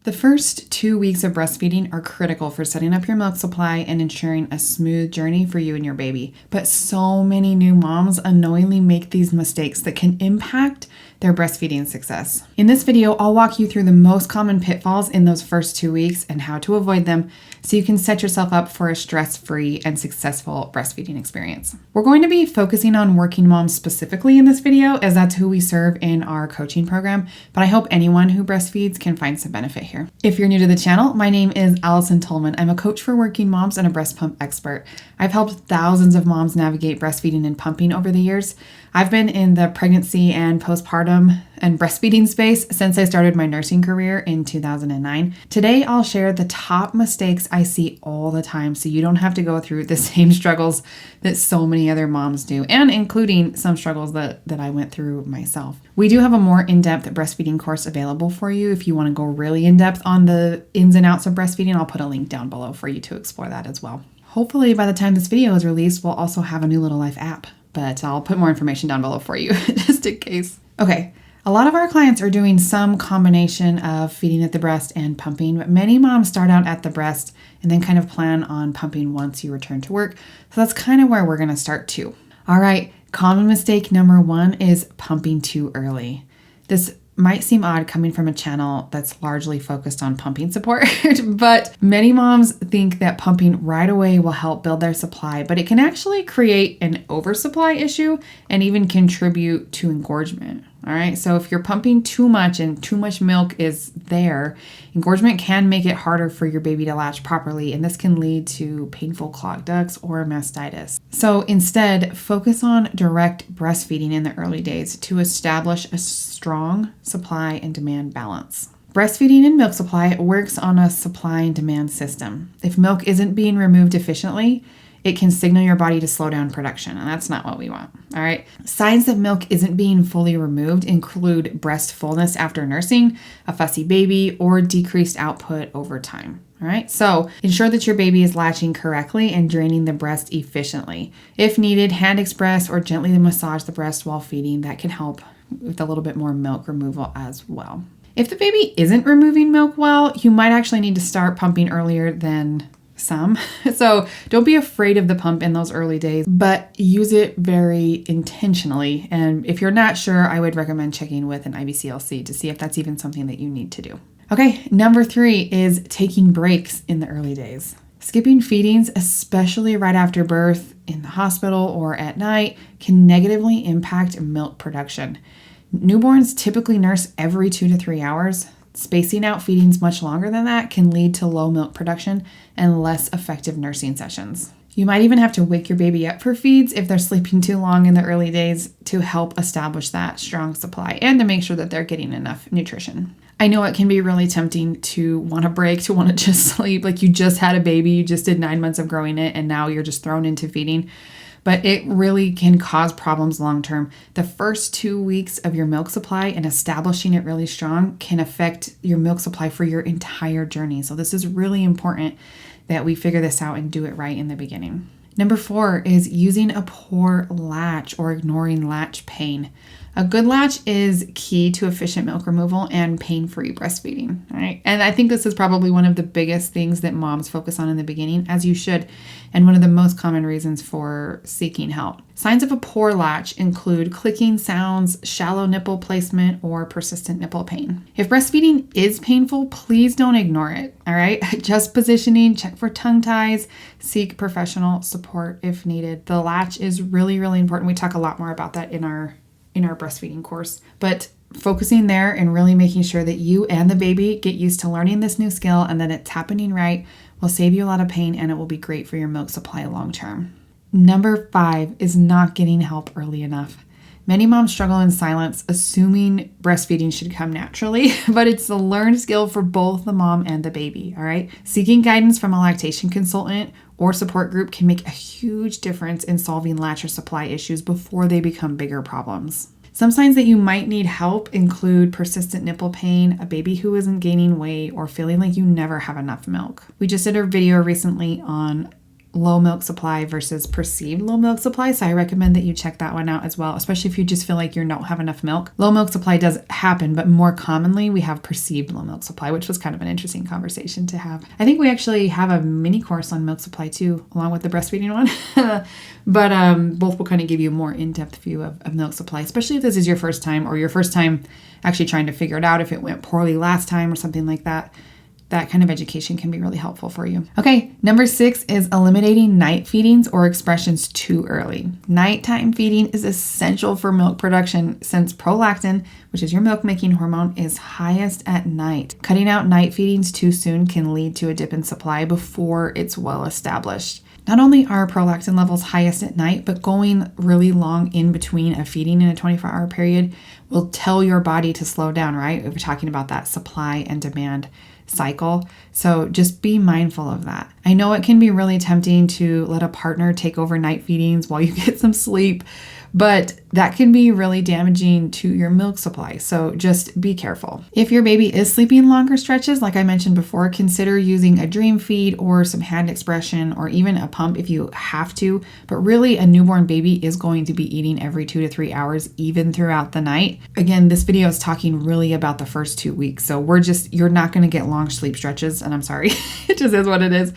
The first 2 weeks of breastfeeding are critical for setting up your milk supply and ensuring a smooth journey for you and your baby. But so many new moms unknowingly make these mistakes that can impact their breastfeeding success. In this video, I'll walk you through the most common pitfalls in those first 2 weeks and how to avoid them so you can set yourself up for a stress-free and successful breastfeeding experience. We're going to be focusing on working moms specifically in this video, as that's who we serve in our coaching program, but I hope anyone who breastfeeds can find some benefit here. If you're new to the channel, my name is Allison Tolman. I'm a coach for working moms and a breast pump expert. I've helped thousands of moms navigate breastfeeding and pumping over the years. I've been in the pregnancy and postpartum and breastfeeding space since I started my nursing career in 2009. Today, I'll share the top mistakes I see all the time so you don't have to go through the same struggles that so many other moms do, and including some struggles that I went through myself. We do have a more in-depth breastfeeding course available for you if you want to go really in-depth on the ins and outs of breastfeeding. I'll put a link down below for you to explore that as well. Hopefully, by the time this video is released, we'll also have a new Little Life app, but I'll put more information down below for you just in case. Okay. A lot of our clients are doing some combination of feeding at the breast and pumping, but many moms start out at the breast and then kind of plan on pumping once you return to work. So that's kind of where we're going to start too. All right, common mistake number 1 is pumping too early. This might seem odd coming from a channel that's largely focused on pumping support, but many moms think that pumping right away will help build their supply, but it can actually create an oversupply issue and even contribute to engorgement. All right, so if you're pumping too much and too much milk is there, engorgement can make it harder for your baby to latch properly, and this can lead to painful clogged ducts or mastitis. So instead, focus on direct breastfeeding in the early days to establish a strong supply and demand balance. Breastfeeding and milk supply works on a supply and demand system. If milk isn't being removed efficiently, it can signal your body to slow down production, and that's not what we want, all right? Signs that milk isn't being fully removed include breast fullness after nursing, a fussy baby, or decreased output over time, all right? So ensure that your baby is latching correctly and draining the breast efficiently. If needed, hand express or gently massage the breast while feeding. That can help with a little bit more milk removal as well. If the baby isn't removing milk well, you might actually need to start pumping earlier than some. So don't be afraid of the pump in those early days, but use it very intentionally. And if you're not sure, I would recommend checking with an IBCLC to see if that's even something that you need to do. Okay, number 3 is taking breaks in the early days. Skipping feedings, especially right after birth, in the hospital or at night, can negatively impact milk production. Newborns typically nurse every 2 to 3 hours. Spacing out feedings much longer than that can lead to low milk production and less effective nursing sessions. You might even have to wake your baby up for feeds if they're sleeping too long in the early days to help establish that strong supply and to make sure that they're getting enough nutrition. I know it can be really tempting to want a break, to want to just sleep, like you just had a baby, you just did 9 months of growing it, and now you're just thrown into feeding. But it really can cause problems long term. The first 2 weeks of your milk supply and establishing it really strong can affect your milk supply for your entire journey. So this is really important that we figure this out and do it right in the beginning. Number 4 is using a poor latch or ignoring latch pain. A good latch is key to efficient milk removal and pain-free breastfeeding, all right? And I think this is probably one of the biggest things that moms focus on in the beginning, as you should, and one of the most common reasons for seeking help. Signs of a poor latch include clicking sounds, shallow nipple placement, or persistent nipple pain. If breastfeeding is painful, please don't ignore it, all right? Adjust positioning, check for tongue ties, seek professional support if needed. The latch is really, really important. We talk a lot more about that in our breastfeeding course, but focusing there and really making sure that you and the baby get used to learning this new skill and that it's happening right will save you a lot of pain, and it will be great for your milk supply long term. Number 5 is not getting help early enough. Many moms struggle in silence, assuming breastfeeding should come naturally, but it's a learned skill for both the mom and the baby, all right? Seeking guidance from a lactation consultant or support group can make a huge difference in solving latch or supply issues before they become bigger problems. Some signs that you might need help include persistent nipple pain, a baby who isn't gaining weight, or feeling like you never have enough milk. We just did a video recently on low milk supply versus perceived low milk supply. So I recommend that you check that one out as well, especially if you just feel like you don't have enough milk. Low milk supply does happen, but more commonly we have perceived low milk supply, which was kind of an interesting conversation to have. I think we actually have a mini course on milk supply too, along with the breastfeeding one. But both will kind of give you a more in-depth view of milk supply, especially if this is your first time or your first time actually trying to figure it out if it went poorly last time or something like that. That kind of education can be really helpful for you. Okay, number 6 is eliminating night feedings or expressions too early. Nighttime feeding is essential for milk production since prolactin, which is your milk-making hormone, is highest at night. Cutting out night feedings too soon can lead to a dip in supply before it's well established. Not only are prolactin levels highest at night, but going really long in between a feeding in a 24-hour period will tell your body to slow down, right? If we're talking about that supply and demand cycle. So just be mindful of that. I know it can be really tempting to let a partner take over night feedings while you get some sleep, but that can be really damaging to your milk supply. So just be careful. If your baby is sleeping longer stretches, like I mentioned before, consider using a dream feed or some hand expression or even a pump if you have to. But really, a newborn baby is going to be eating every 2 to 3 hours, even throughout the night. Again, this video is talking really about the first 2 weeks. So you're not going to get long sleep stretches. And I'm sorry, it just is what it is.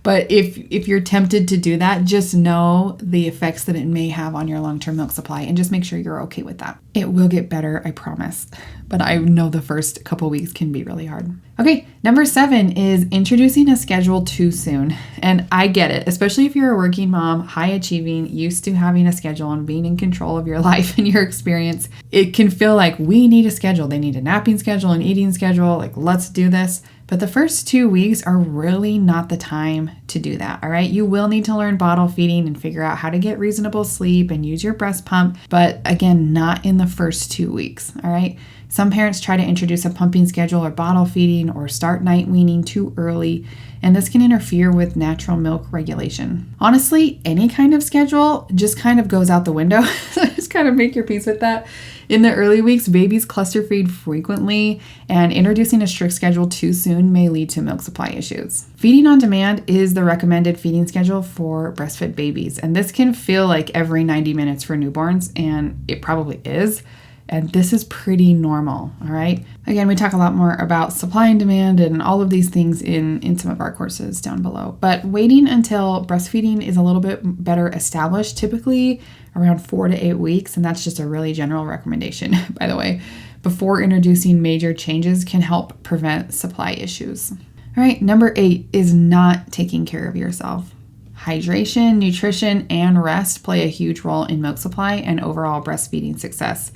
But if you're tempted to do that, just know the effects that it may have on your long-term milk supply and just make sure you're okay with that. It will get better, I promise. But I know the first couple weeks can be really hard. Okay, number 7 is introducing a schedule too soon. And I get it, especially if you're a working mom, high achieving, used to having a schedule and being in control of your life and your experience. It can feel like we need a schedule. They need a napping schedule, an eating schedule, like let's do this. But the first 2 weeks are really not the time to do that, all right? You will need to learn bottle feeding and figure out how to get reasonable sleep and use your breast pump, but again, not in the first 2 weeks, all right? Some parents try to introduce a pumping schedule or bottle feeding or start night weaning too early, and this can interfere with natural milk regulation. Honestly, any kind of schedule just kind of goes out the window. So just kind of make your peace with that. In the early weeks, babies cluster feed frequently, and introducing a strict schedule too soon may lead to milk supply issues. Feeding on demand is the recommended feeding schedule for breastfed babies, and this can feel like every 90 minutes for newborns, and it probably is. And this is pretty normal, all right? Again, we talk a lot more about supply and demand and all of these things in some of our courses down below. But waiting until breastfeeding is a little bit better established, typically around 4 to 8 weeks, and that's just a really general recommendation, by the way, before introducing major changes can help prevent supply issues. All right, number 8 is not taking care of yourself. Hydration, nutrition, and rest play a huge role in milk supply and overall breastfeeding success.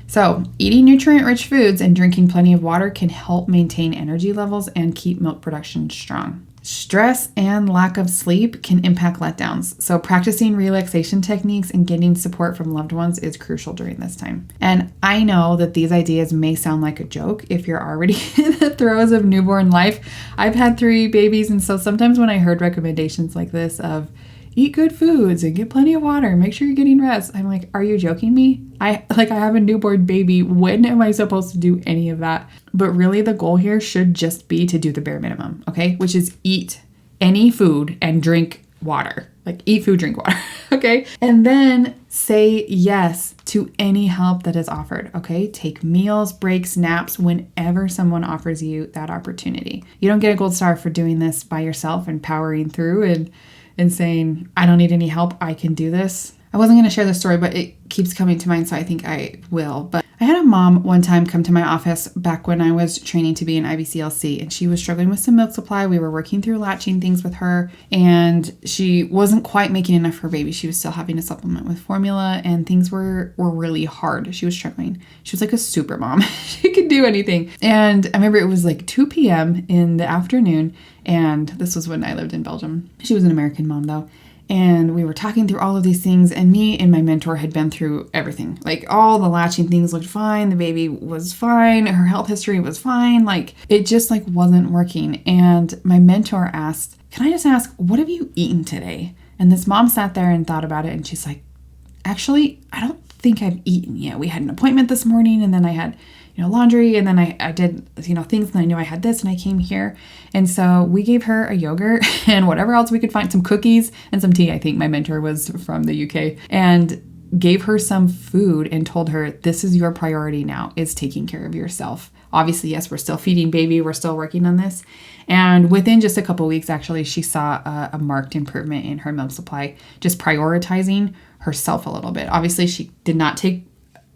So, eating nutrient-rich foods and drinking plenty of water can help maintain energy levels and keep milk production strong. Stress and lack of sleep can impact letdowns, so practicing relaxation techniques and getting support from loved ones is crucial during this time. And I know that these ideas may sound like a joke if you're already in the throes of newborn life. I've had 3 babies, and so sometimes when I heard recommendations like this of eat good foods and get plenty of water, make sure you're getting rest, I'm like, are you joking me? I have a newborn baby. When am I supposed to do any of that? But really the goal here should just be to do the bare minimum, okay? Which is eat any food and drink water. Like eat food, drink water, okay? And then say yes to any help that is offered, okay? Take meals, breaks, naps whenever someone offers you that opportunity. You don't get a gold star for doing this by yourself and powering through and saying, I don't need any help, I can do this. I wasn't going to share this story, but it keeps coming to mind, so I think I will. But I had a mom one time come to my office back when I was training to be an IBCLC, and she was struggling with some milk supply. We were working through latching things with her, and she wasn't quite making enough for her baby. She was still having to supplement with formula, and things were really hard. She was struggling. She was like a super mom. She could do anything. And I remember it was like 2 p.m. in the afternoon, and this was when I lived in Belgium. She was an American mom, though. And we were talking through all of these things, and me and my mentor had been through everything. Like all the latching things looked fine. The baby was fine. Her health history was fine. Like it just wasn't working. And my mentor asked, can I just ask, what have you eaten today? And this mom sat there and thought about it. And she's like, actually, I don't think I've eaten yet. We had an appointment this morning, and then I had laundry, and then I did, things, and I knew I had this, and I came here. And so we gave her a yogurt and whatever else we could find, some cookies and some tea. I think my mentor was from the UK, and gave her some food and told her, this is your priority now, is taking care of yourself. Obviously, yes, we're still feeding baby. We're still working on this. And within just a couple weeks, actually, she saw a marked improvement in her milk supply, just prioritizing herself a little bit. Obviously, she did not take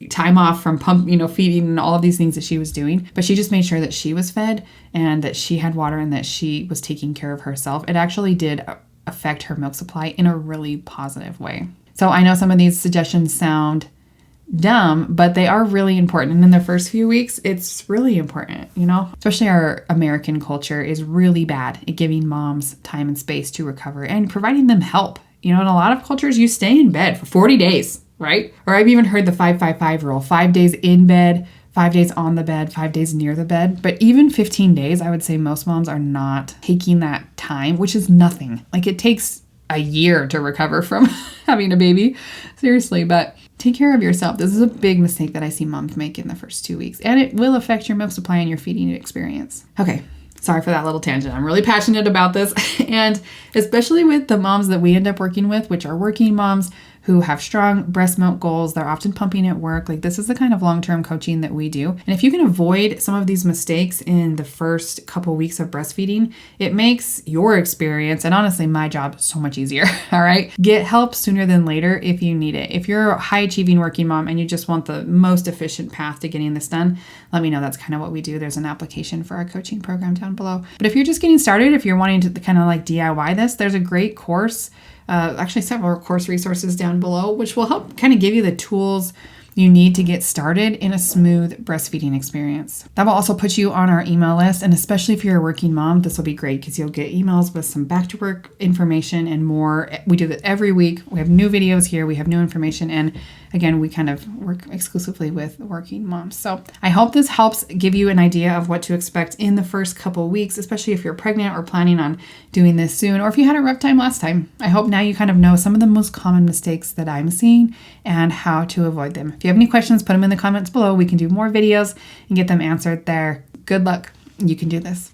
time off from feeding and all of these things that she was doing, but she just made sure that she was fed and that she had water and that she was taking care of herself. It actually did affect her milk supply in a really positive way. So I know some of these suggestions sound dumb, but they are really important. And in the first few weeks, it's really important, especially our American culture is really bad at giving moms time and space to recover and providing them help. In a lot of cultures, you stay in bed for 40 days. Right? Or I've even heard the 5-5-5 rule, 5 days in bed, 5 days on the bed, 5 days near the bed. But even 15 days, I would say most moms are not taking that time, which is nothing. Like it takes a year to recover from having a baby. Seriously, but take care of yourself. This is a big mistake that I see moms make in the first 2 weeks, and it will affect your milk supply and your feeding experience. Okay. Sorry for that little tangent. I'm really passionate about this. And especially with the moms that we end up working with, which are working moms who have strong breast milk goals. They're often pumping at work. Like this is the kind of long-term coaching that we do. And if you can avoid some of these mistakes in the first couple weeks of breastfeeding, it makes your experience, and honestly my job, so much easier. All right. Get help sooner than later if you need it. If you're a high achieving working mom and you just want the most efficient path to getting this done, let me know. That's kind of what we do. There's an application for our coaching program down below. But if you're just getting started, if you're wanting to kind of like DIY this, there's a great course, actually several course resources down below, which will help kind of give you the tools you need to get started in a smooth breastfeeding experience. That will also put you on our email list. And especially if you're a working mom, this will be great because you'll get emails with some back to work information and more. We do that every week. We have new videos here. We have new information. And again, we kind of work exclusively with working moms. So I hope this helps give you an idea of what to expect in the first couple weeks, especially if you're pregnant or planning on doing this soon, or if you had a rough time last time. I hope now you kind of know some of the most common mistakes that I'm seeing and how to avoid them. If you have any questions, put them in the comments below. We can do more videos and get them answered there. Good luck. You can do this.